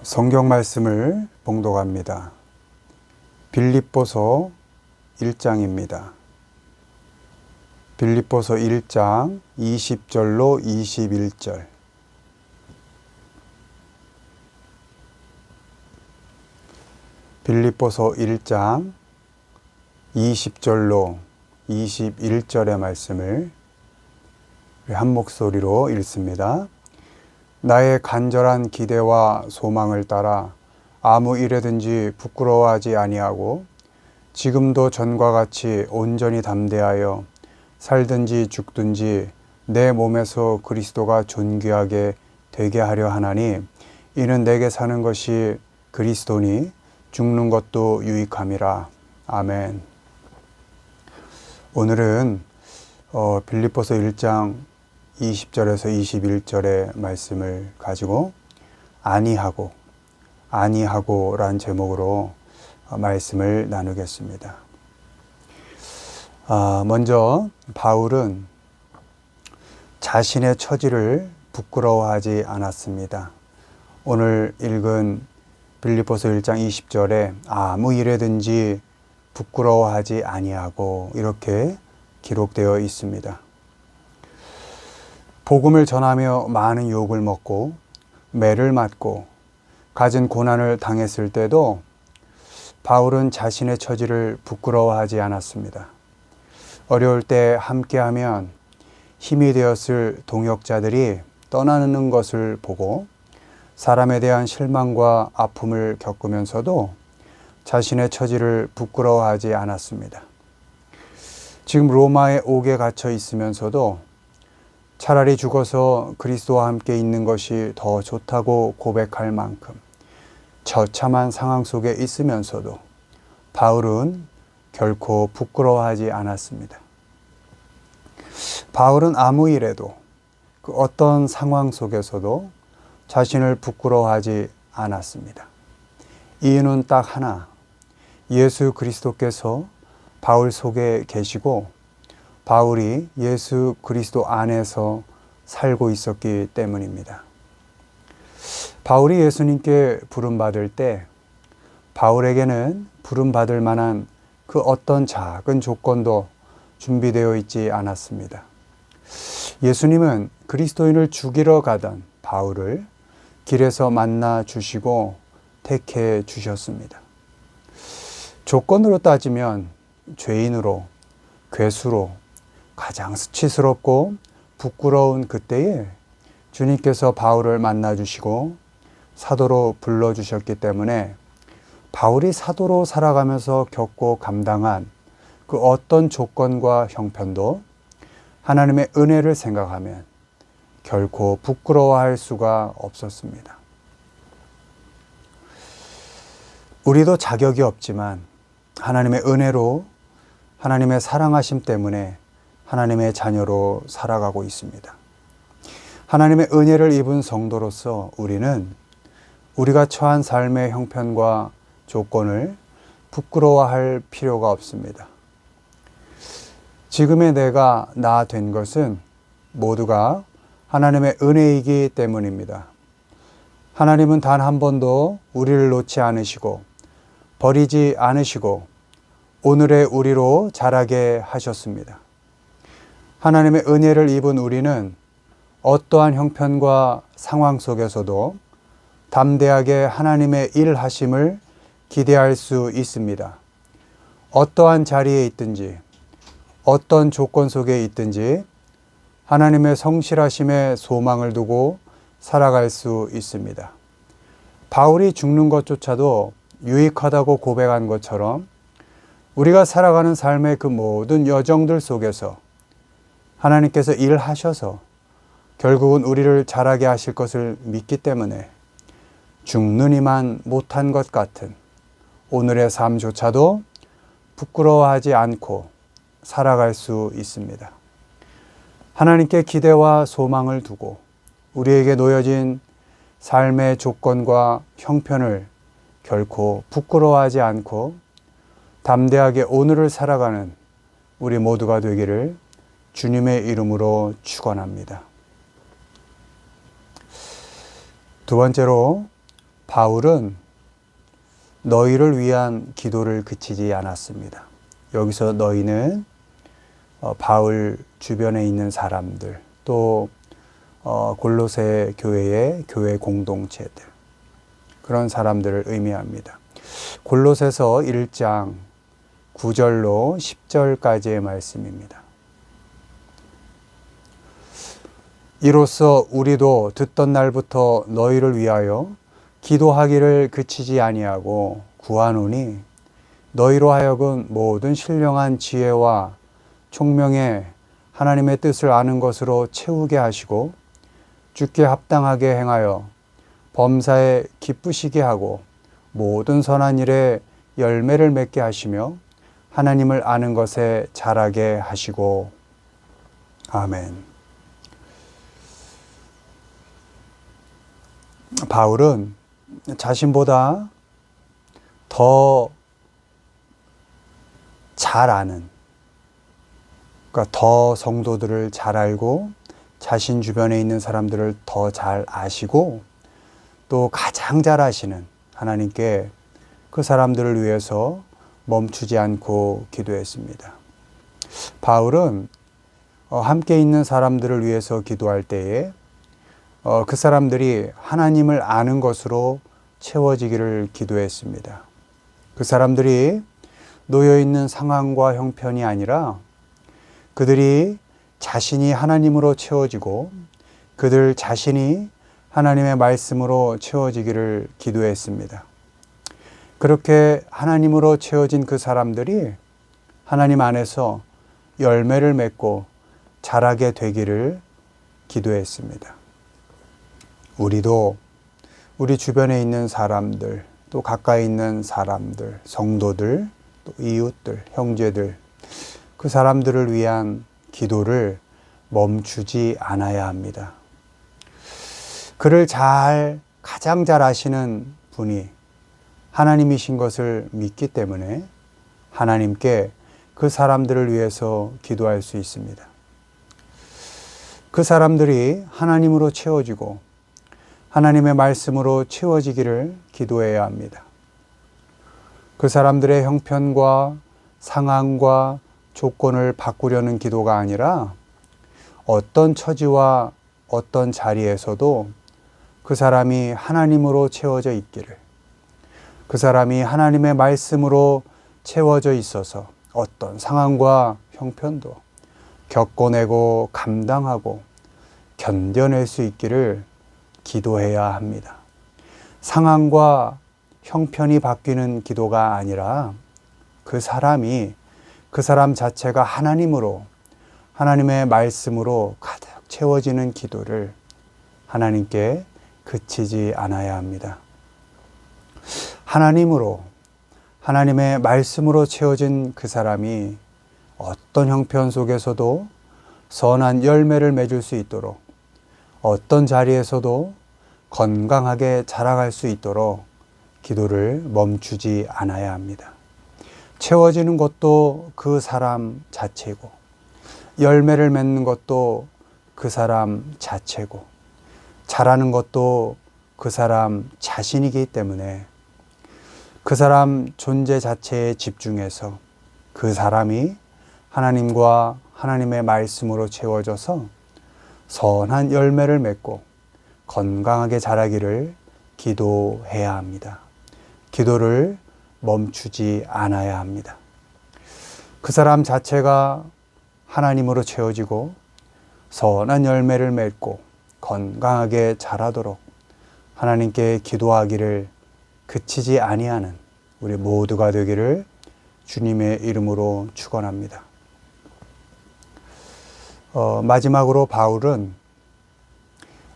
성경 말씀을 봉독합니다. 빌립보서 1장입니다. 빌립보서 1장 20절로 21절. 빌립보서 1장 20절로 21절의 말씀을 한 목소리로 읽습니다. 나의 간절한 기대와 소망을 따라 아무 일에든지 부끄러워하지 아니하고 지금도 전과 같이 온전히 담대하여 살든지 죽든지 내 몸에서 그리스도가 존귀하게 되게 하려 하나니 이는 내게 사는 것이 그리스도니 죽는 것도 유익함이라. 아멘. 오늘은 빌립보서 1장 20절에서 21절의 말씀을 가지고 아니하고란 제목으로 말씀을 나누겠습니다. 먼저 바울은 자신의 처지를 부끄러워하지 않았습니다. 오늘 읽은 빌립보서 1장 20절에 아무 일에든지 부끄러워하지 아니하고 이렇게 기록되어 있습니다. 복음을 전하며 많은 욕을 먹고 매를 맞고 갖은 고난을 당했을 때도 바울은 자신의 처지를 부끄러워하지 않았습니다. 어려울 때 함께하면 힘이 되었을 동역자들이 떠나는 것을 보고 사람에 대한 실망과 아픔을 겪으면서도 자신의 처지를 부끄러워하지 않았습니다. 지금 로마의 옥에 갇혀 있으면서도 차라리 죽어서 그리스도와 함께 있는 것이 더 좋다고 고백할 만큼 처참한 상황 속에 있으면서도 바울은 결코 부끄러워하지 않았습니다. 바울은 아무 일에도 그 어떤 상황 속에서도 자신을 부끄러워하지 않았습니다. 이유는 딱 하나, 예수 그리스도께서 바울 속에 계시고 바울이 예수 그리스도 안에서 살고 있었기 때문입니다. 바울이 예수님께 부름받을 때 바울에게는 부름받을 만한 그 어떤 작은 조건도 준비되어 있지 않았습니다. 예수님은 그리스도인을 죽이러 가던 바울을 길에서 만나 주시고 택해 주셨습니다. 조건으로 따지면 죄인으로, 괴수로, 가장 수치스럽고 부끄러운 그때에 주님께서 바울을 만나주시고 사도로 불러주셨기 때문에 바울이 사도로 살아가면서 겪고 감당한 그 어떤 조건과 형편도 하나님의 은혜를 생각하면 결코 부끄러워할 수가 없었습니다. 우리도 자격이 없지만 하나님의 은혜로 하나님의 사랑하심 때문에 하나님의 자녀로 살아가고 있습니다. 하나님의 은혜를 입은 성도로서 우리는 우리가 처한 삶의 형편과 조건을 부끄러워할 필요가 없습니다. 지금의 내가 나 된 것은 모두가 하나님의 은혜이기 때문입니다. 하나님은 단 한 번도 우리를 놓지 않으시고 버리지 않으시고 오늘의 우리로 자라게 하셨습니다. 하나님의 은혜를 입은 우리는 어떠한 형편과 상황 속에서도 담대하게 하나님의 일하심을 기대할 수 있습니다. 어떠한 자리에 있든지 어떤 조건 속에 있든지 하나님의 성실하심에 소망을 두고 살아갈 수 있습니다. 바울이 죽는 것조차도 유익하다고 고백한 것처럼 우리가 살아가는 삶의 그 모든 여정들 속에서 하나님께서 일하셔서 결국은 우리를 자라게 하실 것을 믿기 때문에 죽느니만 못한 것 같은 오늘의 삶조차도 부끄러워하지 않고 살아갈 수 있습니다. 하나님께 기대와 소망을 두고 우리에게 놓여진 삶의 조건과 형편을 결코 부끄러워하지 않고 담대하게 오늘을 살아가는 우리 모두가 되기를 주님의 이름으로 축원합니다. 두 번째로 바울은 너희를 위한 기도를 그치지 않았습니다. 여기서 너희는 바울 주변에 있는 사람들, 또 골로새 교회의 교회 공동체들, 그런 사람들을 의미합니다. 골로새서 1장 9절로 10절까지의 말씀입니다. 이로써 우리도 듣던 날부터 너희를 위하여 기도하기를 그치지 아니하고 구하노니 너희로 하여금 모든 신령한 지혜와 총명에 하나님의 뜻을 아는 것으로 채우게 하시고 주께 합당하게 행하여 범사에 기쁘시게 하고 모든 선한 일에 열매를 맺게 하시며 하나님을 아는 것에 자라게 하시고. 아멘. 바울은 자신보다 더 잘 아는, 그러니까 더 성도들을 잘 알고 자신 주변에 있는 사람들을 더 잘 아시고 또 가장 잘 아시는 하나님께 그 사람들을 위해서 멈추지 않고 기도했습니다. 바울은 함께 있는 사람들을 위해서 기도할 때에 그 사람들이 하나님을 아는 것으로 채워지기를 기도했습니다. 그 사람들이 놓여있는 상황과 형편이 아니라 그들이 자신이 하나님으로 채워지고 그들 자신이 하나님의 말씀으로 채워지기를 기도했습니다. 그렇게 하나님으로 채워진 그 사람들이 하나님 안에서 열매를 맺고 자라게 되기를 기도했습니다. 우리도 우리 주변에 있는 사람들, 또 가까이 있는 사람들, 성도들, 또 이웃들, 형제들, 그 사람들을 위한 기도를 멈추지 않아야 합니다. 그를 가장 잘 아시는 분이 하나님이신 것을 믿기 때문에 하나님께 그 사람들을 위해서 기도할 수 있습니다. 그 사람들이 하나님으로 채워지고 하나님의 말씀으로 채워지기를 기도해야 합니다. 그 사람들의 형편과 상황과 조건을 바꾸려는 기도가 아니라 어떤 처지와 어떤 자리에서도 그 사람이 하나님으로 채워져 있기를, 그 사람이 하나님의 말씀으로 채워져 있어서 어떤 상황과 형편도 겪어내고 감당하고 견뎌낼 수 있기를 기도해야 합니다. 상황과 형편이 바뀌는 기도가 아니라 그 사람 자체가 하나님으로, 하나님의 말씀으로 가득 채워지는 기도를 하나님께 그치지 않아야 합니다. 하나님으로, 하나님의 말씀으로 채워진 그 사람이 어떤 형편 속에서도 선한 열매를 맺을 수 있도록, 어떤 자리에서도 건강하게 자라갈 수 있도록 기도를 멈추지 않아야 합니다. 채워지는 것도 그 사람 자체고, 열매를 맺는 것도 그 사람 자체고, 자라는 것도 그 사람 자신이기 때문에 그 사람 존재 자체에 집중해서 그 사람이 하나님과 하나님의 말씀으로 채워져서 선한 열매를 맺고 건강하게 자라기를 기도해야 합니다. 기도를 멈추지 않아야 합니다. 그 사람 자체가 하나님으로 채워지고 선한 열매를 맺고 건강하게 자라도록 하나님께 기도하기를 그치지 아니하는 우리 모두가 되기를 주님의 이름으로 축원합니다. 마지막으로 바울은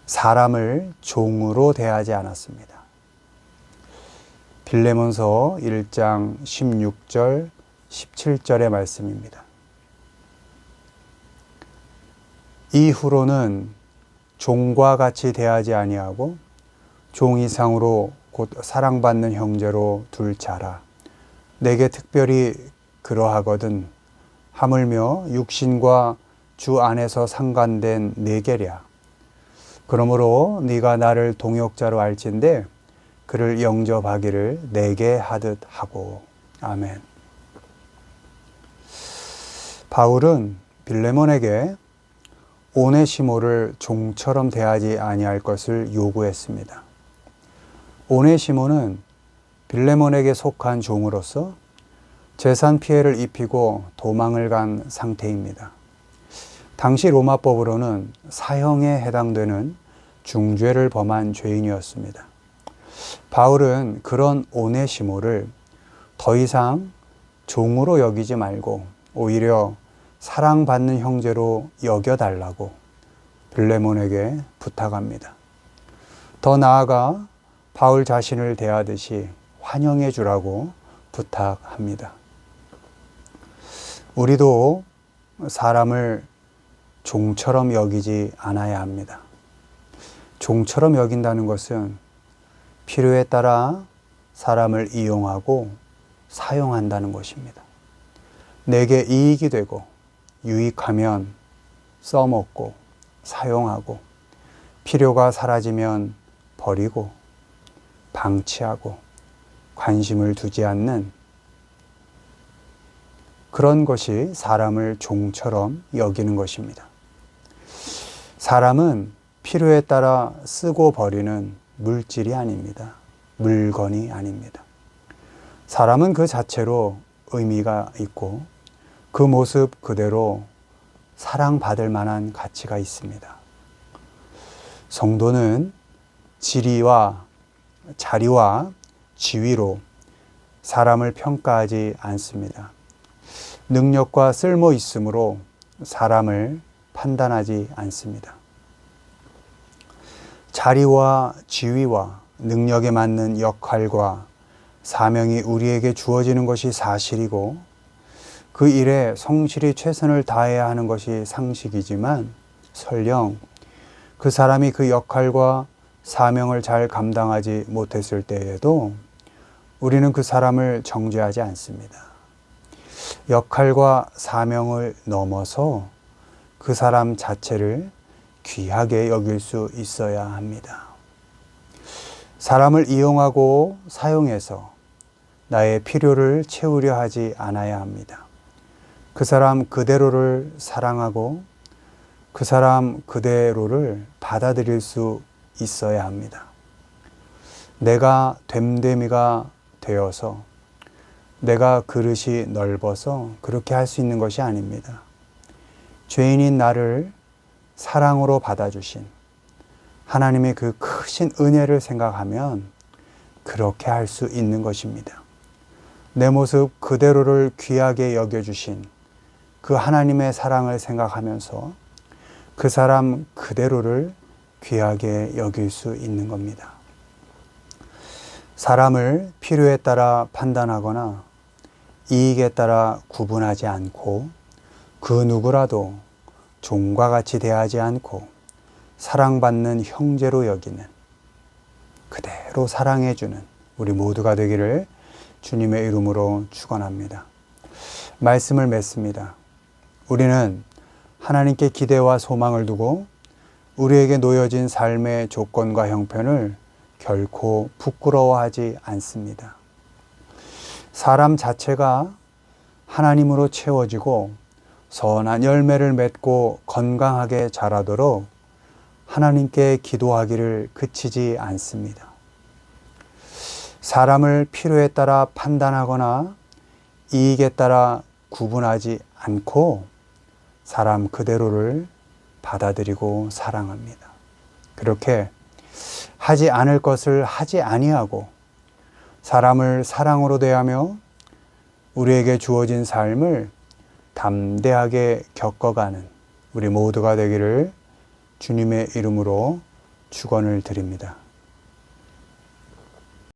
사람을 종으로 대하지 않았습니다. 빌레몬서 1장 16절, 17절의 말씀입니다. 이후로는 종과 같이 대하지 아니하고 종 이상으로 곧 사랑받는 형제로 둘 자라. 내게 특별히 그러하거든 하물며 육신과 주 안에서 상관된 내 계랴. 그러므로 네가 나를 동역자로 알진대 그를 영접하기를 내게 하듯 하고. 아멘. 바울은 빌레몬에게 오네시모를 종처럼 대하지 아니할 것을 요구했습니다. 오네시모는 빌레몬에게 속한 종으로서 재산 피해를 입히고 도망을 간 상태입니다. 당시 로마법으로는 사형에 해당되는 중죄를 범한 죄인이었습니다. 바울은 그런 오네시모를 더 이상 종으로 여기지 말고 오히려 사랑받는 형제로 여겨달라고 빌레몬에게 부탁합니다. 더 나아가 바울 자신을 대하듯이 환영해 주라고 부탁합니다. 우리도 사람을 종처럼 여기지 않아야 합니다. 종처럼 여긴다는 것은 필요에 따라 사람을 이용하고 사용한다는 것입니다. 내게 이익이 되고 유익하면 써먹고 사용하고 필요가 사라지면 버리고 방치하고 관심을 두지 않는 그런 것이 사람을 종처럼 여기는 것입니다. 사람은 필요에 따라 쓰고 버리는 물질이 아닙니다. 물건이 아닙니다. 사람은 그 자체로 의미가 있고 그 모습 그대로 사랑받을 만한 가치가 있습니다. 성도는 자리와 지위로 사람을 평가하지 않습니다. 능력과 쓸모 있음으로 사람을 판단하지 않습니다. 자리와 지위와 능력에 맞는 역할과 사명이 우리에게 주어지는 것이 사실이고 그 일에 성실히 최선을 다해야 하는 것이 상식이지만 설령 그 사람이 그 역할과 사명을 잘 감당하지 못했을 때에도 우리는 그 사람을 정죄하지 않습니다. 역할과 사명을 넘어서 그 사람 자체를 귀하게 여길 수 있어야 합니다. 사람을 이용하고 사용해서 나의 필요를 채우려 하지 않아야 합니다. 그 사람 그대로를 사랑하고 그 사람 그대로를 받아들일 수 있어야 합니다. 내가 됨됨이가 되어서 내가 그릇이 넓어서 그렇게 할 수 있는 것이 아닙니다. 죄인인 나를 사랑으로 받아주신 하나님의 그 크신 은혜를 생각하면 그렇게 할 수 있는 것입니다. 내 모습 그대로를 귀하게 여겨주신 그 하나님의 사랑을 생각하면서 그 사람 그대로를 귀하게 여길 수 있는 겁니다. 사람을 필요에 따라 판단하거나 이익에 따라 구분하지 않고 그 누구라도 종과 같이 대하지 않고 사랑받는 형제로 여기는 그대로 사랑해주는 우리 모두가 되기를 주님의 이름으로 축원합니다. 말씀을 맺습니다. 우리는 하나님께 기대와 소망을 두고 우리에게 놓여진 삶의 조건과 형편을 결코 부끄러워하지 않습니다. 사람 자체가 하나님으로 채워지고 선한 열매를 맺고 건강하게 자라도록 하나님께 기도하기를 그치지 않습니다. 사람을 필요에 따라 판단하거나 이익에 따라 구분하지 않고 사람 그대로를 받아들이고 사랑합니다. 그렇게 하지 않을 것을 하지 아니하고 사람을 사랑으로 대하며 우리에게 주어진 삶을 담대하게 겪어가는 우리 모두가 되기를 주님의 이름으로 축원을 드립니다.